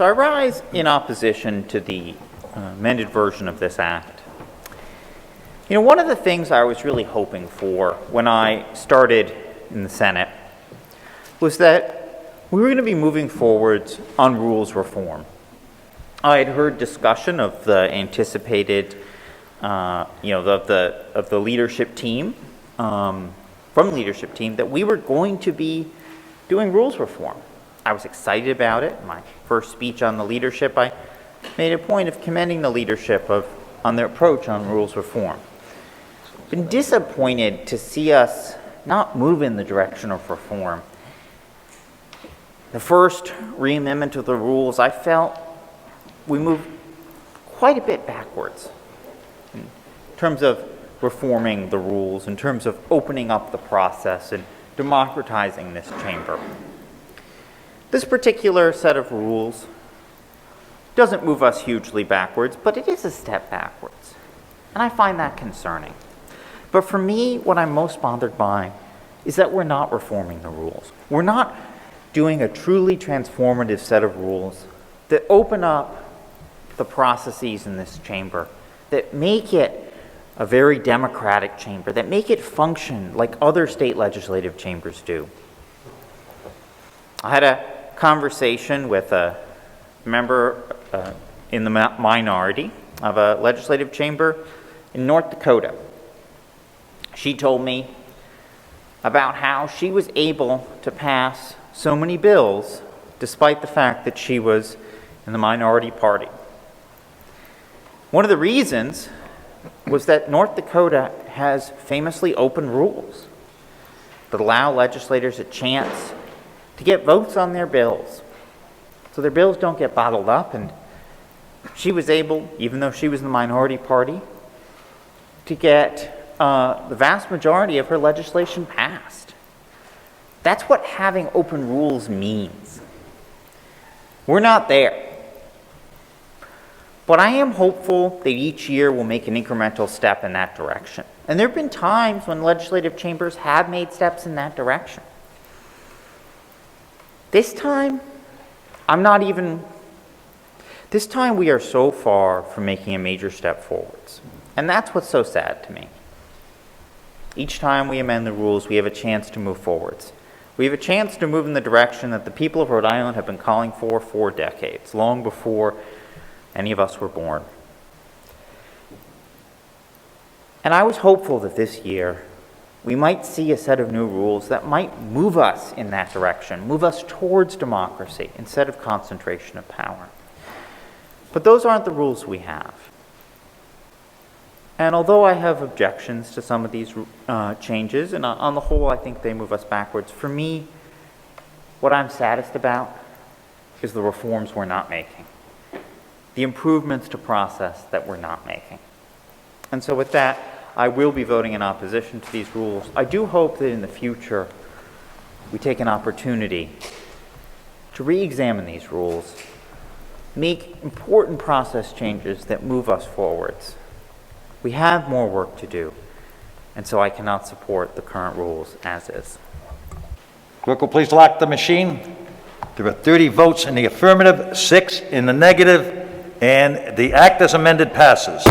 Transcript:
So I rise in opposition to the amended version of this act. You know, one of the things I was really hoping for when I started in the Senate was that we were going to be moving forwards on rules reform. I had heard discussion of the anticipated, of the leadership team, from the leadership team, that we were going to be doing rules reform. I was excited about it. My first speech on the leadership, I made a point of commending the leadership on their approach on rules reform. Been disappointed to see us not move in the direction of reform. The first re-amendment of the rules, I felt we moved quite a bit backwards in terms of reforming the rules, in terms of opening up the process and democratizing this chamber. This particular set of rules doesn't move us hugely backwards, but it is a step backwards, and I find that concerning. But for me, what I'm most bothered by is that we're not reforming the rules. We're not doing a truly transformative set of rules that open up the processes in this chamber, that make it a very democratic chamber, that make it function like other state legislative chambers do. I had a conversation with a member in the minority of a legislative chamber in North Dakota. She told me about how she was able to pass so many bills despite the fact that she was in the minority party. One of the reasons was that North Dakota has famously open rules that allow legislators a chance to get votes on their bills, so their bills don't get bottled up. And she was able, even though she was in the minority party, to get the vast majority of her legislation passed. That's what having open rules means. We're not there. But I am hopeful that each year we'll make an incremental step in that direction. And there have been times when legislative chambers have made steps in that direction. This time, this time we are so far from making a major step forwards. And that's what's so sad to me. Each time we amend the rules, we have a chance to move forwards. We have a chance to move in the direction that the people of Rhode Island have been calling for decades, long before any of us were born. And I was hopeful that this year we might see a set of new rules that might move us in that direction, move us towards democracy instead of concentration of power. But those aren't the rules we have. And although I have objections to some of these changes, and on the whole I think they move us backwards, for me, what I'm saddest about is the reforms we're not making, the improvements to process that we're not making. And so with that, I will be voting in opposition to these rules. I do hope that in the future we take an opportunity to re-examine these rules, make important process changes that move us forwards. We have more work to do, and so I cannot support the current rules as is. Clerk will please lock the machine. There are 30 votes in the affirmative, 6 in the negative, and the act as amended passes.